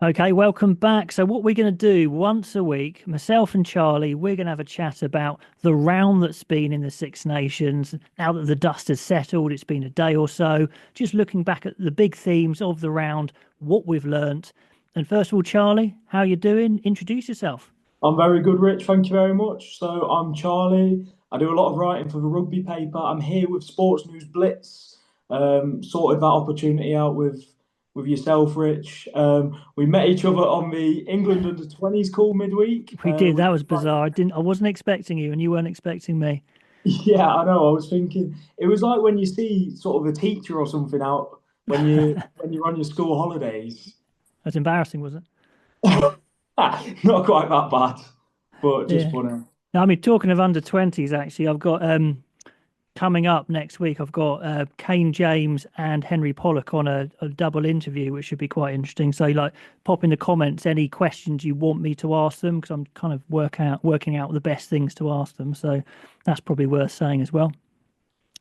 Okay, welcome back. So, what we're going to do once a week, myself and Charlie, we're going to have a chat about the round that's been in the Six Nations. Now that the dust has settled, it's been a day or so, just looking back at the big themes of the round, what we've learnt. And first of all, Charlie, how you doing? Introduce yourself. I'm very good, Rich. Thank you very much. So I'm Charlie. I do a lot of writing for the rugby paper. I'm here with Sports News Blitz. Sorted that opportunity out with yourself, Rich. We met each other on the England under 20s call midweek, We did. which That was was quite. bizarre. I wasn't expecting you, and you weren't expecting me. Yeah, I know. I was thinking it was like when you see sort of a teacher or something out when you're on your school holidays. That's embarrassing, was it? Not quite that bad, but just Yeah. funny. Now, I mean, talking of under 20s, actually, I've got coming up next week, I've got Kane James and Henry Pollock on a double interview, which should be quite interesting. So, like, pop in the comments any questions you want me to ask them because I'm kind of working out the best things to ask them. So that's probably worth saying as well.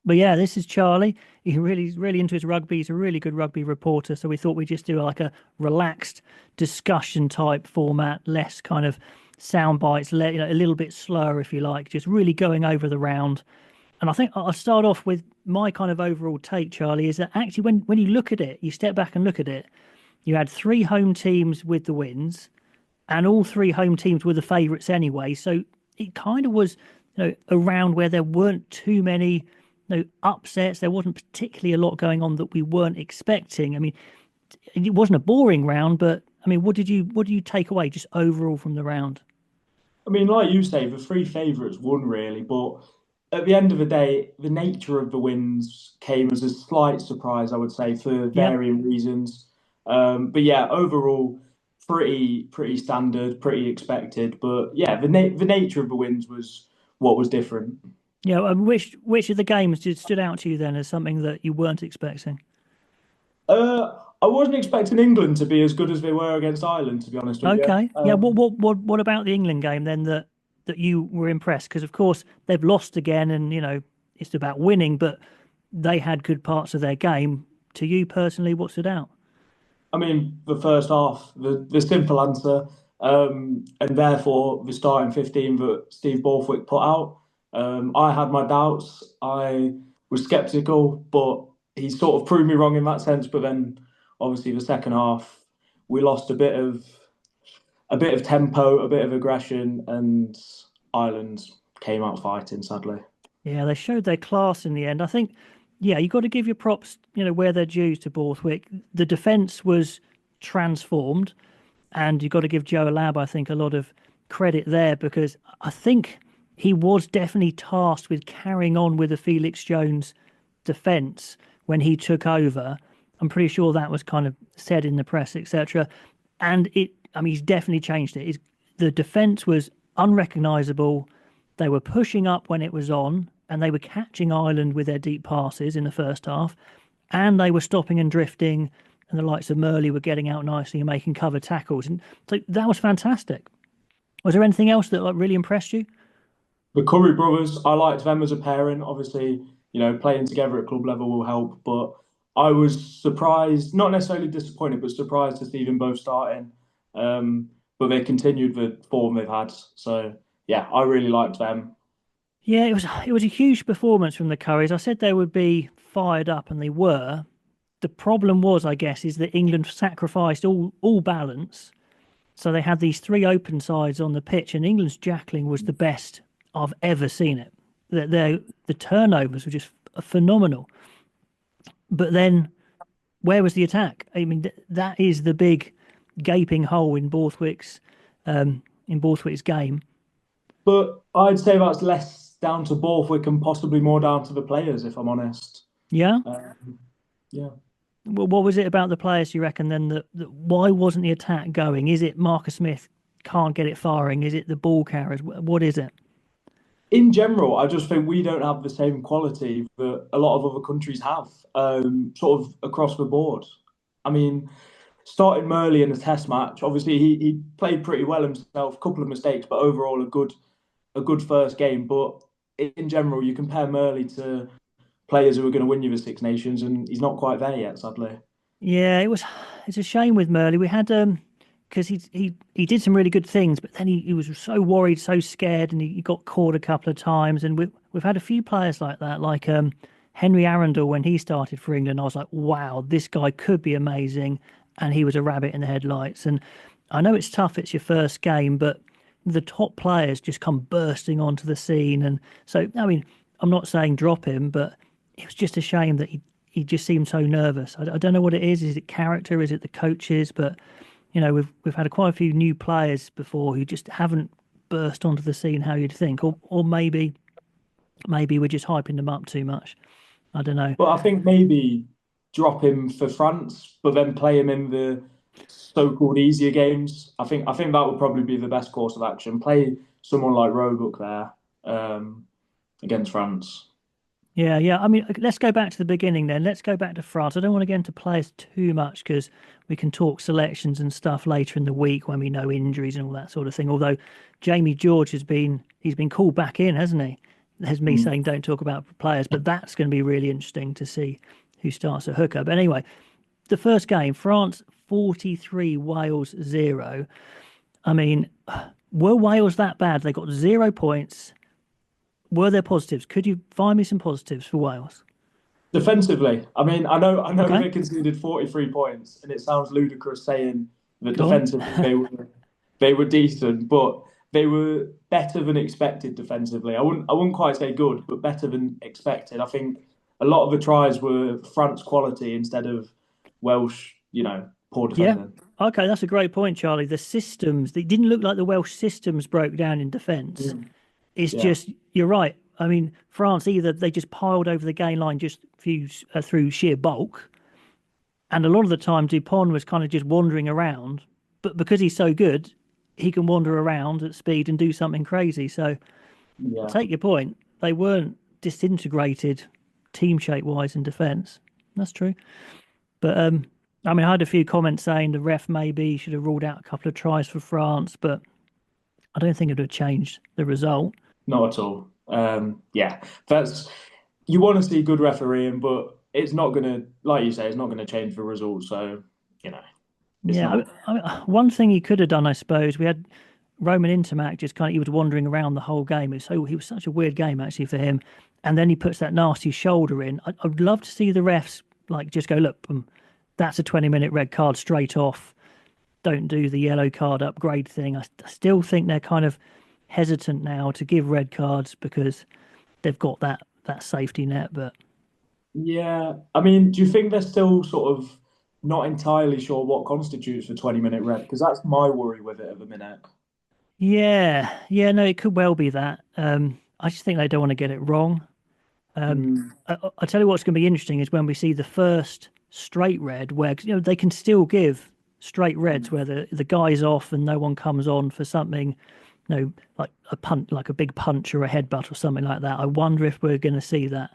But yeah, this is Charlie. He's really into his rugby. He's a really good rugby reporter. So we thought we'd just do like a relaxed discussion type format, less kind of sound bites, a little bit slower if you like, just really going over the round. And I think I'll start off with my kind of overall take, Charlie, is that actually when you look at it, you step back and look at it, you had three home teams with the wins, and all three home teams were the favourites anyway. So it kind of was, a round where there weren't too many, upsets. There wasn't particularly a lot going on that we weren't expecting. I mean, it wasn't a boring round, but I mean, what do you take away just overall from the round? I mean, like you say, the three favourites won really, but at the end of the day, the nature of the wins came as a slight surprise, I would say, for Yep. varying reasons. But yeah, overall, pretty standard, pretty expected. But yeah, the nature of the wins was what was different. Yeah. Which of the games did stood out to you then as something that you weren't expecting? I wasn't expecting England to be as good as they were against Ireland, to be honest with you. Okay. Yeah. What about the England game then that you were impressed? Because of course they've lost again, and it's about winning, but they had good parts of their game. To you personally, what stood out? I mean, the first half, the simple answer, and therefore the starting 15 that Steve Borthwick put out. I had my doubts. I was sceptical, but he sort of proved me wrong in that sense. But then, obviously, the second half, we lost a bit of tempo, a bit of aggression, and Ireland came out fighting. Sadly, Yeah, they showed their class in the end. I think, yeah, you got to give your props, where they're due to Borthwick. The defence was transformed, and you've got to give Joe Lab, I think, a lot of credit there because I think he was definitely tasked with carrying on with the Felix Jones defence when he took over. I'm pretty sure that was kind of said in the press, etc. And I mean, he's definitely changed it. The defence was unrecognisable. They were pushing up when it was on, and they were catching Ireland with their deep passes in the first half, and they were stopping and drifting, and the likes of Murley were getting out nicely and making cover tackles, and so that was fantastic. Was there anything else that like really impressed you? the Curry brothers, I liked them as a pairing. Obviously, playing together at club level will help, but I was surprised, not necessarily disappointed, but surprised to see them both starting. But they continued the form they've had. So yeah, I really liked them. Yeah, it was a huge performance from the Curries. I said they would be fired up, and they were. The problem was, I guess, is that England sacrificed all balance. So they had these three open sides on the pitch, and England's jackling was the best I've ever seen it. The turnovers were just phenomenal. But then, where was the attack? I mean, that is the big gaping hole in Borthwick's game. But I'd say that's less down to Borthwick and possibly more down to the players, if I'm honest. Yeah. Yeah. Well, what was it about the players you reckon then that why wasn't the attack going? Is it Marcus Smith can't get it firing? Is it the ball carriers? What is it? In general, I just think we don't have the same quality that a lot of other countries have, sort of across the board. I mean, starting Murley in the Test match, obviously he played pretty well himself, a couple of mistakes, but overall a good first game. But in general, you compare Murley to players who are going to win you the Six Nations, and he's not quite there yet, sadly. Yeah, it's a shame with Murley. We had because he did some really good things, but then he was so worried, so scared, and he got caught a couple of times. And we've had a few players like that, like Henry Arundel when he started for England. I was like, wow, this guy could be amazing, and he was a rabbit in the headlights. And I know it's tough; it's your first game, but the top players just come bursting onto the scene. And so, I mean, I'm not saying drop him, but it was just a shame that he just seemed so nervous. I don't know what it is. Is it character? Is it the coaches? But we've had quite a few new players before who just haven't burst onto the scene how you'd think, or maybe we're just hyping them up too much. I don't know. But I think maybe drop him for France, but then play him in the so-called easier games. I think that would probably be the best course of action. Play someone like Roebuck there against France. Yeah, yeah. I mean, let's go back to the beginning then. Let's go back to France. I don't want to get into players too much because we can talk selections and stuff later in the week when we know injuries and all that sort of thing. Although Jamie George he's been called back in, hasn't he? There's me Mm. saying don't talk about players, but that's going to be really interesting to see who starts at hooker. But anyway, the first game, France 43, Wales 0. I mean, were Wales that bad? They got 0 points. Were there positives? Could you find me some positives for Wales? Defensively, I mean, I know Okay, they conceded 43 points, and it sounds ludicrous saying that go on. defensively they were decent, but they were better than expected defensively. I wouldn't quite say good, but better than expected. I think a lot of the tries were France quality instead of Welsh, poor Yeah. defending. Okay, that's a great point, Charlie. The systems, they didn't look like the Welsh systems broke down in defence. Mm. It's Yeah, just, you're right. I mean, France either they just piled over the gain line just through sheer bulk, and a lot of the time Dupont was kind of just wandering around. But because he's so good, he can wander around at speed and do something crazy. So I yeah. take your point. They weren't disintegrated team shape wise in defence. That's true. But I mean, I had a few comments saying the ref maybe should have ruled out a couple of tries for France, but I don't think it would have changed the result. Not at all. Yeah, that's you want to see good refereeing, but it's not gonna, like you say, it's not gonna change the result. So you know, it's Yeah, not. one thing he could have done, I suppose, we had Roman Intermac just kind of he was wandering around the whole game. He was such a weird game actually for him, and then he puts that nasty shoulder in. I'd love to see the refs like just go look, that's a 20-minute red card straight off. Don't do the yellow card upgrade thing. I still think they're kind of hesitant now to give red cards because they've got that safety net. But Yeah, I mean, do you think they're still sort of not entirely sure what constitutes a 20-minute red? Because that's my worry with it at the minute. yeah, yeah, no, it could well be that. I just think they don't want to get it wrong. Mm, I tell you what's going to be interesting is when we see the first straight red, where they can still give straight reds where the guy's off and no one comes on for something, like a punt, like a big punch or a headbutt or something like that. I wonder if we're going to see that,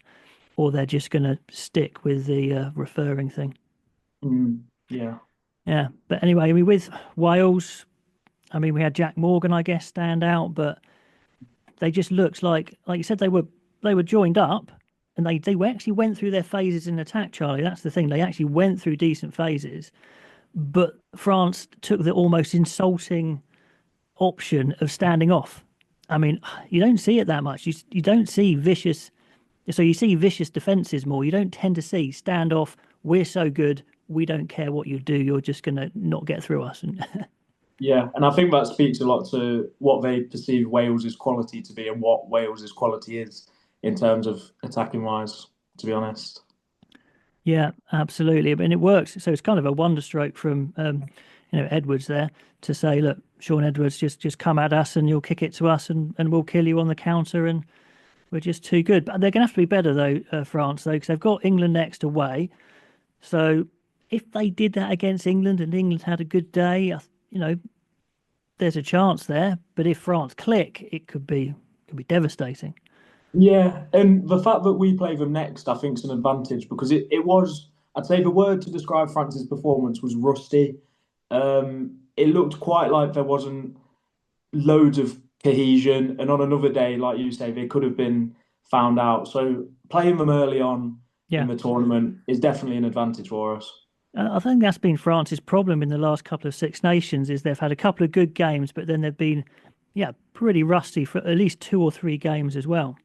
or they're just going to stick with the referring thing. yeah. Yeah, but anyway, I mean, with Wales, I mean, we had Jack Morgan, I guess, stand out, but they just looked like you said, they were joined up, and they actually went through their phases in attack. Charlie, that's the thing. They actually went through decent phases, but France took the almost insulting option of standing off. I mean, you don't see it that much. You don't see vicious. So you see vicious defenses more. You don't tend to see stand off. We're so good. We don't care what you do. You're just going to not get through us. And Yeah, and I think that speaks a lot to what they perceive Wales's quality to be and what Wales's quality is in terms of attacking wise, to be honest. yeah, absolutely. I mean, it works. So it's kind of a wonder stroke from Edwards there to say, look, Sean Edwards, just come at us and you'll kick it to us and we'll kill you on the counter and we're just too good. But they're going to have to be better though, France though, because they've got England next away. So if they did that against England and England had a good day, you know, there's a chance there. But if France click, it could be devastating. Yeah, and the fact that we play them next, I think, is an advantage because it was, I'd say the word to describe France's performance was rusty. It looked quite like there wasn't loads of cohesion, and on another day, like you say, they could have been found out. So playing them early on in Yeah. the tournament is definitely an advantage for us. I think that's been France's problem in the last couple of Six Nations is they've had a couple of good games, but then they've been, yeah, pretty rusty for at least 2 or 3 games as well.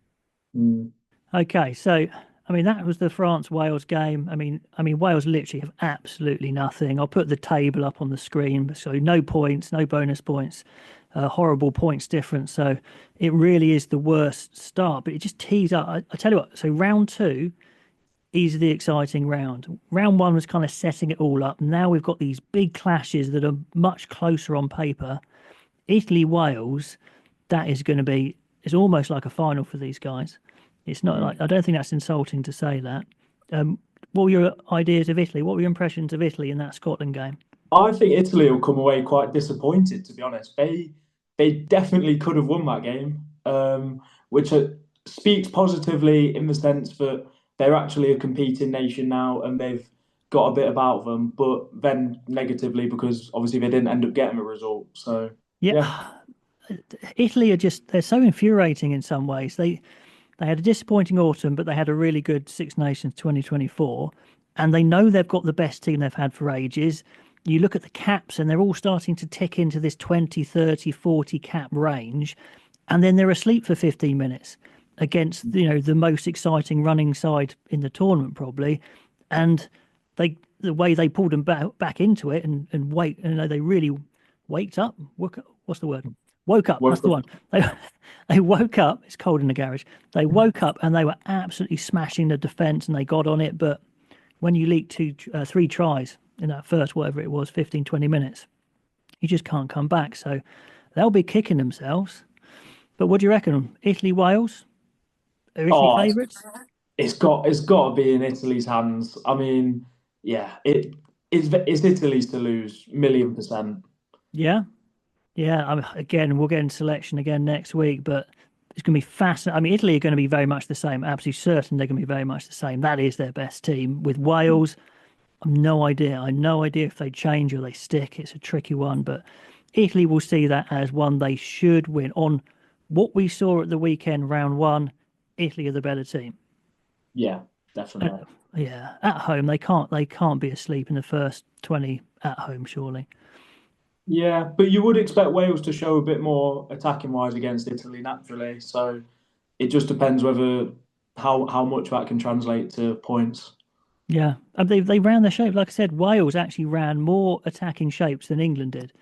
Mm. Okay, so I mean that was the France-Wales game. I mean Wales literally have absolutely nothing. I'll put the table up on the screen. So no points, no bonus points, horrible points difference. So it really is the worst start. But it just tees up. I tell you what. So round two is the exciting round. Round one was kind of setting it all up. Now we've got these big clashes that are much closer on paper. Italy, Wales, that is going to be, it's almost like a final for these guys. It's not like, I don't think that's insulting to say that. What were your ideas of Italy? What were your impressions of Italy in that Scotland game? I think Italy will come away quite disappointed, to be honest. They definitely could have won that game, which speaks positively in the sense that they're actually a competing nation now and they've got a bit about them, but then negatively because obviously they didn't end up getting a result. So yeah, Yeah, Italy are just, they're so infuriating in some ways. They had a disappointing autumn, but they had a really good Six Nations 2024. And they know they've got the best team they've had for ages. You look at the caps, and they're all starting to tick into this 20, 30, 40 cap range. And then they're asleep for 15 minutes against, the most exciting running side in the tournament, probably. And the way they pulled them back into it and they really waked up. What's the word? Woke up. That's woke the up. one. They they woke up. It's cold in the garage. They woke up and they were absolutely smashing the defence and they got on it. But when you leak three tries in that first, whatever it was, 15, 20 minutes, you just can't come back. So they'll be kicking themselves. But what do you reckon? Italy, Wales? Are Italy Oh, favourites? it's got to be in Italy's hands. I mean, yeah, it's Italy's to lose, 1,000,000%. Yeah. Yeah. Again, we'll get in selection again next week, but it's going to be fascinating. I mean, Italy are going to be very much the same. Absolutely certain they're going to be very much the same. That is their best team. With Wales, I've no idea. I have no idea if they change or they stick. It's a tricky one, but Italy will see that as one they should win. On what we saw at the weekend, round one, Italy are the better team. Yeah, Uh, definitely. yeah, at home they can't be asleep in the first 20 at home, surely. Yeah, but you would expect Wales to show a bit more attacking wise against Italy naturally. So it just depends whether how much that can translate to points. Yeah, and they ran the shape. Like I said, Wales actually ran more attacking shapes than England did.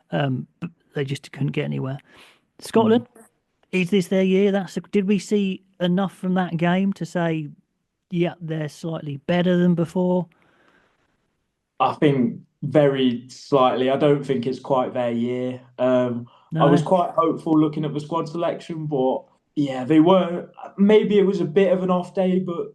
But they just couldn't get anywhere. Mm. Scotland, is this their year? Did we see enough from that game to say, yeah, they're slightly better than before? I think very slightly. I don't think it's quite their year. I was No. quite hopeful looking at the squad selection, but yeah, they weren't. Maybe it was a bit of an off day, but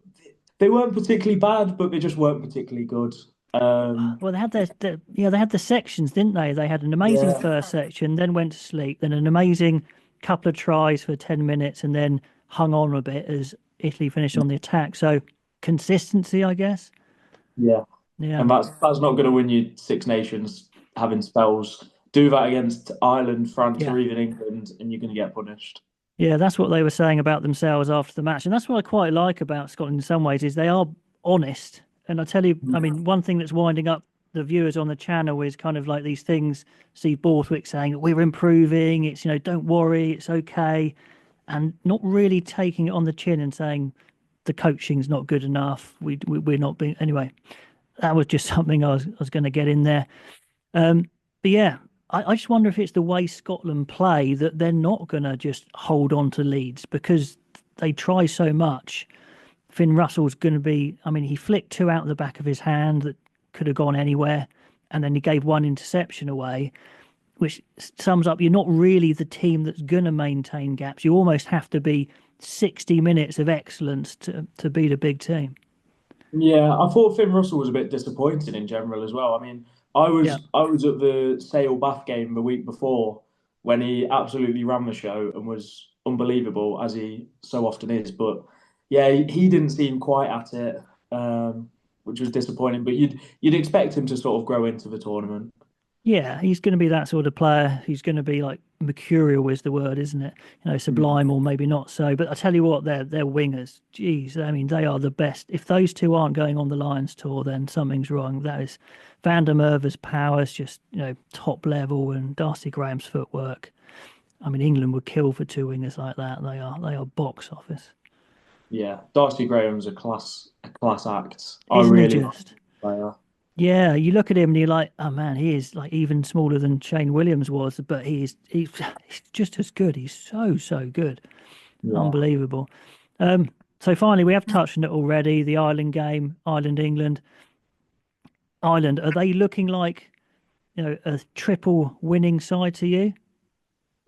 they weren't particularly bad, but they just weren't particularly good. Um, Well, they had they had the sections, didn't they? They had an amazing yeah, first section, then went to sleep, then an amazing couple of tries for 10 minutes, and then hung on a bit as Italy finished on the attack. So consistency, I guess. yeah, Yeah. and that's not going to win you Six Nations having spells. Do that against Ireland, France, Yeah. or even England, and you're going to get punished. Yeah, that's what they were saying about themselves after the match. And that's what I quite like about Scotland in some ways is they are honest. And I tell you, I mean, one thing that's winding up the viewers on the channel is kind of like these things, Steve Borthwick saying, we're improving, it's, don't worry, it's okay. And not really taking it on the chin and saying the coaching's not good enough. We're not being, anyway, that was just something I was going to get in there. But yeah, I just wonder if it's the way Scotland play that they're not going to just hold on to leads because they try so much. Finn Russell's going to be, I mean, he flicked two out of the back of his hand that could have gone anywhere. And then he gave one interception away, which sums up you're not really the team that's going to maintain gaps. You almost have to be 60 minutes of excellence to beat a big team. Yeah, I thought Finn Russell was a bit disappointing in general as well. I mean, Yeah. I was at the Sale Bath game the week before when he absolutely ran the show and was unbelievable as he so often is. But yeah, he didn't seem quite at it, which was disappointing. But you'd expect him to sort of grow into the tournament. Yeah, he's going to be that sort of player. He's going to be like mercurial is the word, isn't it? Mm. Sublime or maybe not so. But I tell you what, they're wingers. Jeez, I mean, they are the best. If those two aren't going on the Lions tour, then something's wrong. That is Van der Merwe's powers, just top level, and Darcy Graham's footwork. I mean, England would kill for two wingers like that. They are box office, Yeah, Darcy Graham's a class act. I isn't he? really like Just the player. yeah, you look at him and you're like, oh man, he is like even smaller than Shane Williams was, but he's just as good. He's so good. Yeah. Unbelievable. So finally, we have touched on it already. The Ireland game, Ireland, England. Ireland, are they looking like, a triple winning side to you?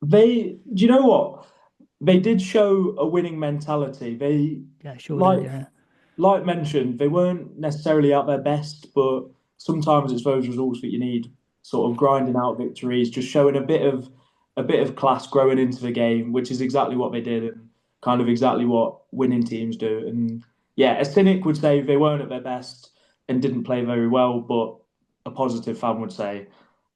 Do you know what? They did show a winning mentality. Yeah, sure did. Like Yeah. like mentioned, they weren't necessarily at their best, but sometimes it's those results that you need, sort of grinding out victories, just showing a bit of class growing into the game, which is exactly what they did and kind of exactly what winning teams do. And yeah, a cynic would say they weren't at their best and didn't play very well, but a positive fan would say,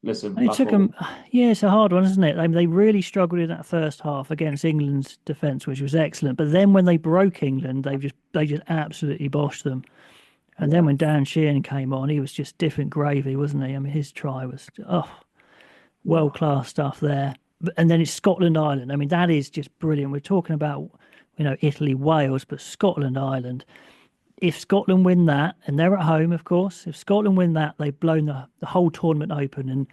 listen, It that's took what we them, yeah, it's a hard one, isn't it? They really struggled in that first half against England's defence, which was excellent. But then when they broke England, they just absolutely boshed them. And then yeah. when Dan Sheehan came on, he was just different gravy, wasn't he? I mean, his try was Yeah. world class stuff there. And then it's Scotland Ireland. I mean, that is just brilliant. We're talking about Italy, Wales, but Scotland Ireland. If Scotland win that, and they're at home, of course, if Scotland win that, they've blown the whole tournament open. And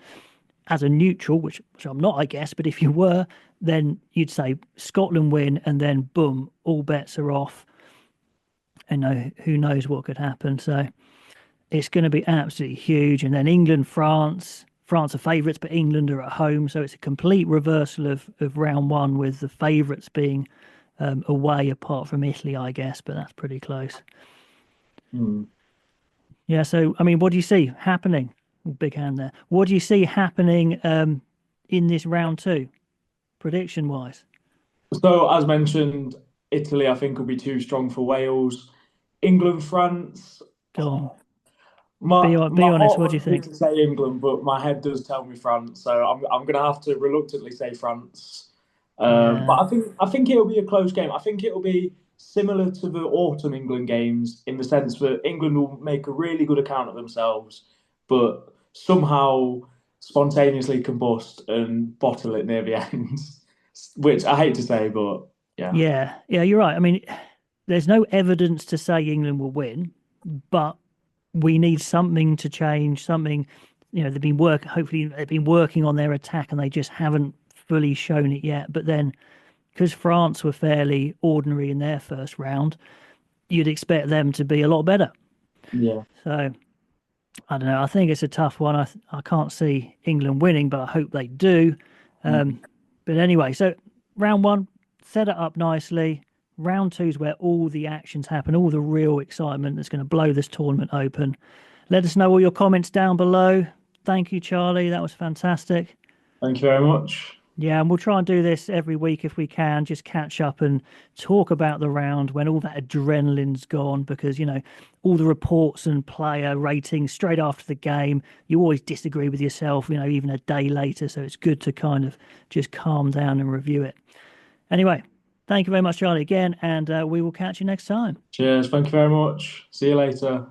as a neutral, which I'm not, I guess, but if you were, then you'd say Scotland win, and then boom, all bets are off. And who knows what could happen. So it's going to be absolutely huge. And then England, France. France are favourites, but England are at home. So it's a complete reversal of round one, with the favourites being away, apart from Italy, I guess, but that's pretty close. Hmm. Yeah. So, I mean, what do you see happening? Big hand there. What do you see happening in this round two, prediction wise? So, as mentioned, Italy, I think, will be too strong for Wales. England, France. Go on. Be My honest. heart What do you wants me think? to say England, but my head does tell me France. So I'm going to have to reluctantly say France. But Yeah. I think it'll be a close game. I think it'll be similar to the autumn England games in the sense that England will make a really good account of themselves, but somehow spontaneously combust and bottle it near the end, which I hate to say, but yeah. Yeah. Yeah. You're right. I mean, there's no evidence to say England will win, but we need something to change. Something, they've been hopefully they've been working on their attack, and they just haven't fully shown it yet. But then, because France were fairly ordinary in their first round, you'd expect them to be a lot better. Yeah. So I don't know. I think it's a tough one. I can't see England winning, but I hope they do. Mm. Um, but anyway, so round one, set it up nicely. Round two is where all the actions happen, all the real excitement that's going to blow this tournament open. Let us know all your comments down below. Thank you, Charlie. That was fantastic. Thank you very much. Yeah, and we'll try and do this every week if we can, just catch up and talk about the round when all that adrenaline's gone, because, all the reports and player ratings straight after the game, you always disagree with yourself, even a day later. So it's good to kind of just calm down and review it. Anyway, thank you very much, Charlie, again, and we will catch you next time. Cheers. Thank you very much. See you later.